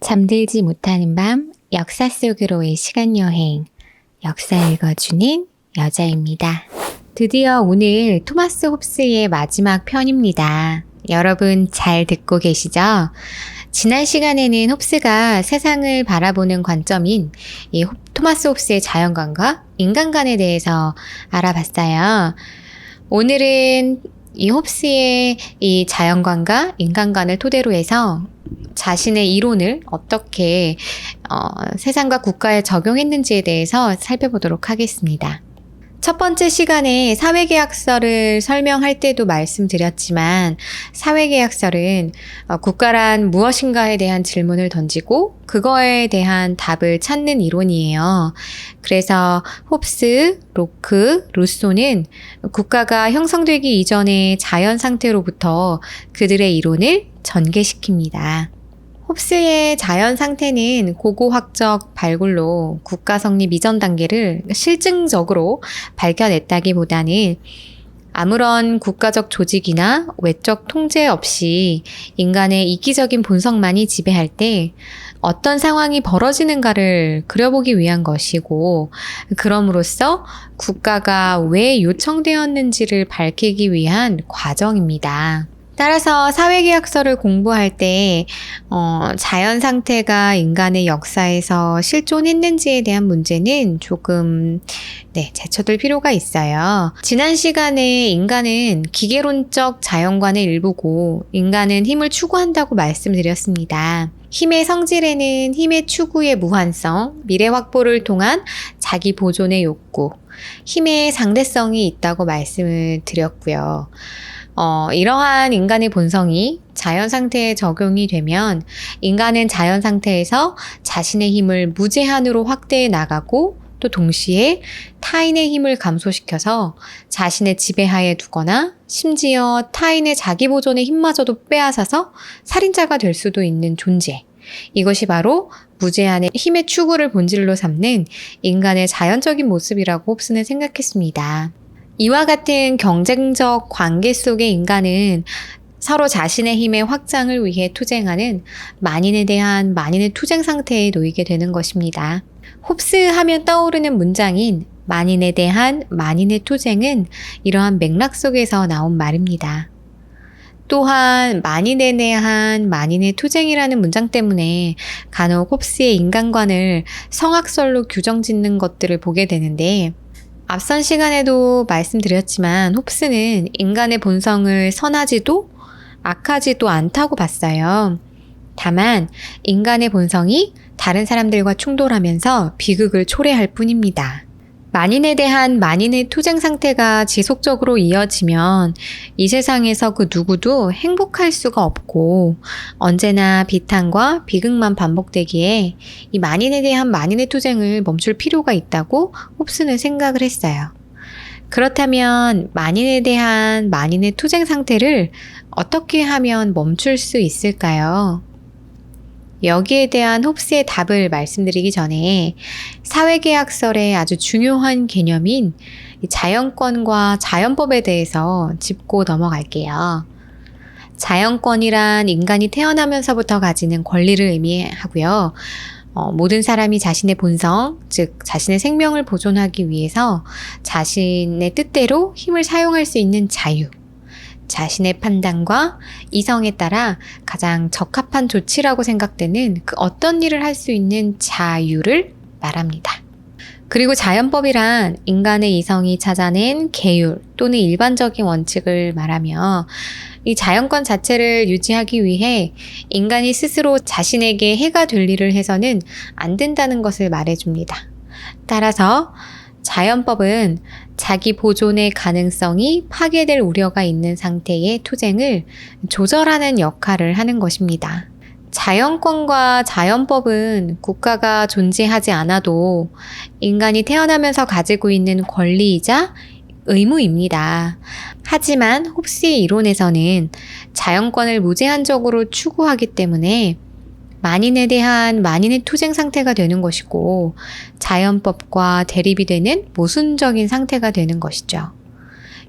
잠들지 못하는 밤, 역사 속으로의 시간여행, 역사 읽어주는 여자입니다. 드디어 오늘 토마스 홉스의 마지막 편입니다. 여러분 잘 듣고 계시죠? 지난 시간에는 홉스가 세상을 바라보는 관점인 이 토마스 홉스의 자연관과 인간관에 대해서 알아봤어요. 오늘은 이 홉스의 이 자연관과 인간관을 토대로 해서 자신의 이론을 어떻게 세상과 국가에 적용했는지에 대해서 살펴보도록 하겠습니다. 첫 번째 시간에 사회계약서를 설명할 때도 말씀드렸지만 사회계약서는 국가란 무엇인가에 대한 질문을 던지고 그거에 대한 답을 찾는 이론이에요. 그래서 홉스, 로크, 루소는 국가가 형성되기 이전의 자연 상태로부터 그들의 이론을 전개시킵니다. 홉스의 자연 상태는 고고학적 발굴로 국가 성립 이전 단계를 실증적으로 밝혀냈다기보다는 아무런 국가적 조직이나 외적 통제 없이 인간의 이기적인 본성만이 지배할 때 어떤 상황이 벌어지는가를 그려보기 위한 것이고, 그럼으로써 국가가 왜 요청되었는지를 밝히기 위한 과정입니다. 따라서 사회계약서를 공부할 때 자연 상태가 인간의 역사에서 실존했는지에 대한 문제는 조금 제쳐둘 필요가 있어요. 지난 시간에 인간은 기계론적 자연관의 일부고 인간은 힘을 추구한다고 말씀드렸습니다. 힘의 성질에는 힘의 추구의 무한성, 미래 확보를 통한 자기 보존의 욕구, 힘의 상대성이 있다고 말씀을 드렸고요. 이러한 인간의 본성이 자연 상태에 적용이 되면 인간은 자연 상태에서 자신의 힘을 무제한으로 확대해 나가고 또 동시에 타인의 힘을 감소시켜서 자신의 지배하에 두거나 심지어 타인의 자기 보존의 힘마저도 빼앗아서 살인자가 될 수도 있는 존재. 이것이 바로 무제한의 힘의 추구를 본질로 삼는 인간의 자연적인 모습이라고 홉스는 생각했습니다. 이와 같은 경쟁적 관계 속의 인간은 서로 자신의 힘의 확장을 위해 투쟁하는 만인에 대한 만인의 투쟁 상태에 놓이게 되는 것입니다. 홉스 하면 떠오르는 문장인 만인에 대한 만인의 투쟁은 이러한 맥락 속에서 나온 말입니다. 또한 만인에 대한 만인의 투쟁이라는 문장 때문에 간혹 홉스의 인간관을 성악설로 규정짓는 것들을 보게 되는데, 앞선 시간에도 말씀드렸지만 홉스는 인간의 본성을 선하지도 악하지도 않다고 봤어요. 다만 인간의 본성이 다른 사람들과 충돌하면서 비극을 초래할 뿐입니다. 만인에 대한 만인의 투쟁 상태가 지속적으로 이어지면 이 세상에서 그 누구도 행복할 수가 없고 언제나 비탄과 비극만 반복되기에 이 만인에 대한 만인의 투쟁을 멈출 필요가 있다고 홉스는 생각을 했어요. 그렇다면 만인에 대한 만인의 투쟁 상태를 어떻게 하면 멈출 수 있을까요? 여기에 대한 홉스의 답을 말씀드리기 전에 사회계약설의 아주 중요한 개념인 자연권과 자연법에 대해서 짚고 넘어갈게요. 자연권이란 인간이 태어나면서부터 가지는 권리를 의미하고요. 모든 사람이 자신의 본성, 즉 자신의 생명을 보존하기 위해서 자신의 뜻대로 힘을 사용할 수 있는 자유, 자신의 판단과 이성에 따라 가장 적합한 조치라고 생각되는 그 어떤 일을 할 수 있는 자유를 말합니다. 그리고 자연법이란 인간의 이성이 찾아낸 계율 또는 일반적인 원칙을 말하며 이 자연권 자체를 유지하기 위해 인간이 스스로 자신에게 해가 될 일을 해서는 안 된다는 것을 말해줍니다. 따라서 자연법은 자기 보존의 가능성이 파괴될 우려가 있는 상태의 투쟁을 조절하는 역할을 하는 것입니다. 자연권과 자연법은 국가가 존재하지 않아도 인간이 태어나면서 가지고 있는 권리이자 의무입니다. 하지만 홉스의 이론에서는 자연권을 무제한적으로 추구하기 때문에 만인에 대한 만인의 투쟁 상태가 되는 것이고 자연법과 대립이 되는 모순적인 상태가 되는 것이죠.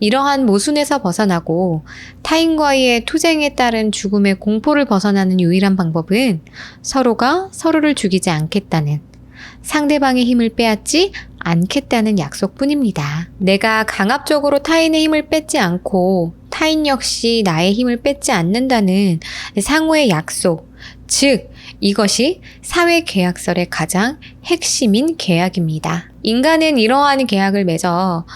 이러한 모순에서 벗어나고 타인과의 투쟁에 따른 죽음의 공포를 벗어나는 유일한 방법은 서로가 서로를 죽이지 않겠다는, 상대방의 힘을 빼앗지 않겠다는 약속뿐입니다. 내가 강압적으로 타인의 힘을 뺏지 않고 타인 역시 나의 힘을 뺏지 않는다는 상호의 약속, 즉 이것이 사회계약설의 가장 핵심인 계약입니다. 인간은 이러한 계약을 맺어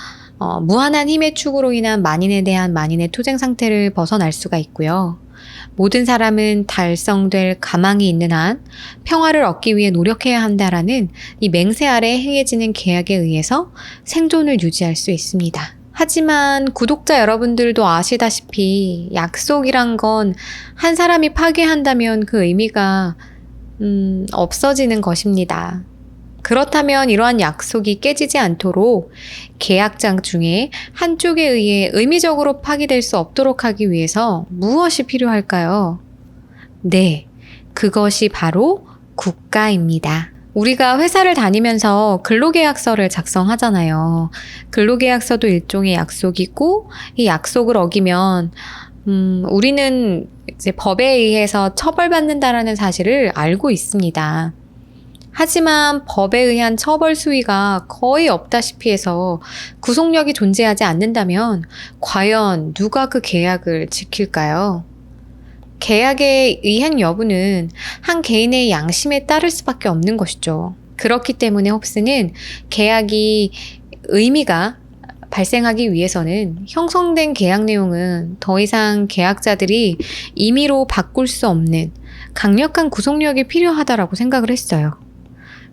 무한한 힘의 축으로 인한 만인에 대한 만인의 투쟁 상태를 벗어날 수가 있고요. 모든 사람은 달성될 가망이 있는 한 평화를 얻기 위해 노력해야 한다라는 이 맹세 아래 행해지는 계약에 의해서 생존을 유지할 수 있습니다. 하지만 구독자 여러분들도 아시다시피 약속이란 건 한 사람이 파괴한다면 그 의미가 없어지는 것입니다. 그렇다면 이러한 약속이 깨지지 않도록 계약장 중에 한쪽에 의해 의미적으로 파기될 수 없도록 하기 위해서 무엇이 필요할까요? 네, 그것이 바로 국가입니다. 우리가 회사를 다니면서 근로계약서를 작성하잖아요. 근로계약서도 일종의 약속이고 이 약속을 어기면 우리는 이제 법에 의해서 처벌받는다라는 사실을 알고 있습니다. 하지만 법에 의한 처벌 수위가 거의 없다시피 해서 구속력이 존재하지 않는다면 과연 누가 그 계약을 지킬까요? 계약의 이행 여부는 한 개인의 양심에 따를 수밖에 없는 것이죠. 그렇기 때문에 홉스는 계약이 의미가 발생하기 위해서는 형성된 계약 내용은 더 이상 계약자들이 임의로 바꿀 수 없는 강력한 구속력이 필요하다라고 생각을 했어요.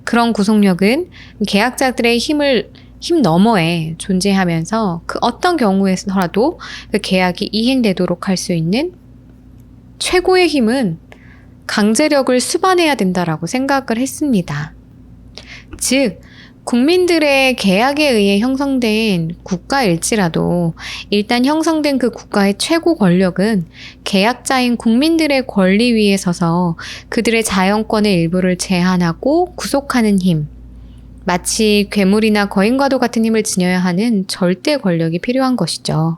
그런 구속력은 계약자들의 힘 너머에 존재하면서 그 어떤 경우에서라도 그 계약이 이행되도록 할 수 있는 최고의 힘은 강제력을 수반해야 된다라고 생각을 했습니다. 즉, 국민들의 계약에 의해 형성된 국가일지라도 일단 형성된 그 국가의 최고 권력은 계약자인 국민들의 권리 위에 서서 그들의 자연권의 일부를 제한하고 구속하는 힘, 마치 괴물이나 거인과도 같은 힘을 지녀야 하는 절대 권력이 필요한 것이죠.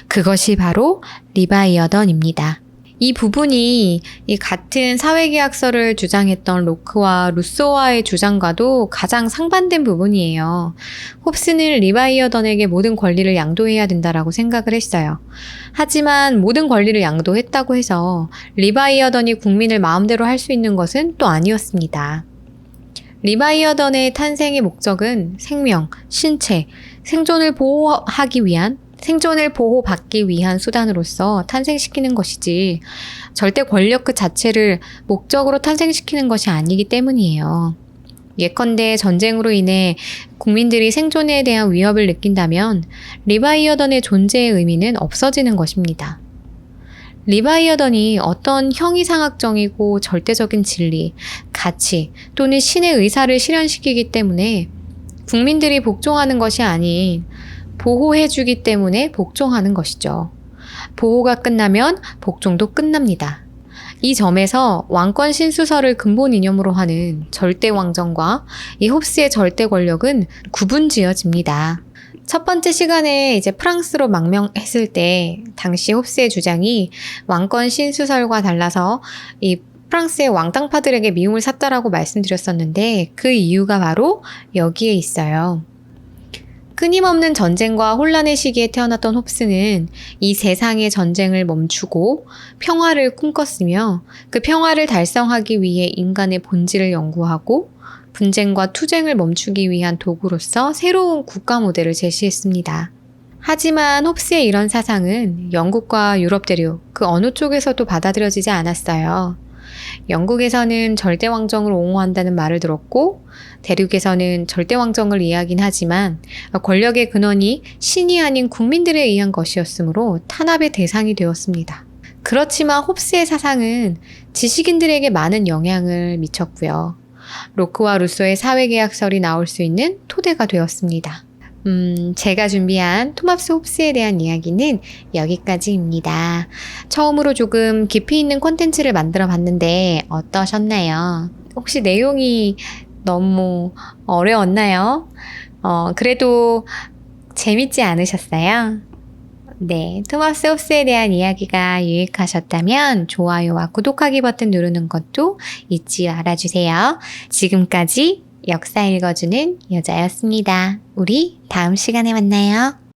그것이 바로 리바이어던입니다. 이 부분이 이 같은 사회계약서를 주장했던 로크와 루소와의 주장과도 가장 상반된 부분이에요. 홉스는 리바이어던에게 모든 권리를 양도해야 된다라고 생각을 했어요. 하지만 모든 권리를 양도했다고 해서 리바이어던이 국민을 마음대로 할 수 있는 것은 또 아니었습니다. 리바이어던의 탄생의 목적은 생명, 신체, 생존을 보호받기 위한 수단으로서 탄생시키는 것이지 절대 권력 그 자체를 목적으로 탄생시키는 것이 아니기 때문이에요. 예컨대 전쟁으로 인해 국민들이 생존에 대한 위협을 느낀다면 리바이어던의 존재의 의미는 없어지는 것입니다. 리바이어던이 어떤 형이상학적이고 절대적인 진리, 가치 또는 신의 의사를 실현시키기 때문에 국민들이 복종하는 것이 아닌 보호해주기 때문에 복종하는 것이죠. 보호가 끝나면 복종도 끝납니다. 이 점에서 왕권 신수설을 근본 이념으로 하는 절대 왕정과 이 홉스의 절대 권력은 구분지어집니다. 첫 번째 시간에 이제 프랑스로 망명했을 때 당시 홉스의 주장이 왕권 신수설과 달라서 이 프랑스의 왕당파들에게 미움을 샀다라고 말씀드렸었는데 그 이유가 바로 여기에 있어요. 끊임없는 전쟁과 혼란의 시기에 태어났던 홉스는 이 세상의 전쟁을 멈추고 평화를 꿈꿨으며 그 평화를 달성하기 위해 인간의 본질을 연구하고 분쟁과 투쟁을 멈추기 위한 도구로서 새로운 국가 모델을 제시했습니다. 하지만 홉스의 이런 사상은 영국과 유럽 대륙 그 어느 쪽에서도 받아들여지지 않았어요. 영국에서는 절대왕정을 옹호한다는 말을 들었고 대륙에서는 절대왕정을 이해하긴 하지만 권력의 근원이 신이 아닌 국민들에 의한 것이었으므로 탄압의 대상이 되었습니다. 그렇지만 홉스의 사상은 지식인들에게 많은 영향을 미쳤고요. 로크와 루소의 사회계약설이 나올 수 있는 토대가 되었습니다. 제가 준비한 토마스 홉스에 대한 이야기는 여기까지입니다. 처음으로 조금 깊이 있는 콘텐츠를 만들어 봤는데 어떠셨나요? 혹시 내용이 너무 어려웠나요? 그래도 재밌지 않으셨어요? 네, 토마스 홉스에 대한 이야기가 유익하셨다면 좋아요와 구독하기 버튼 누르는 것도 잊지 말아주세요. 지금까지 역사 읽어주는 여자였습니다. 우리 다음 시간에 만나요.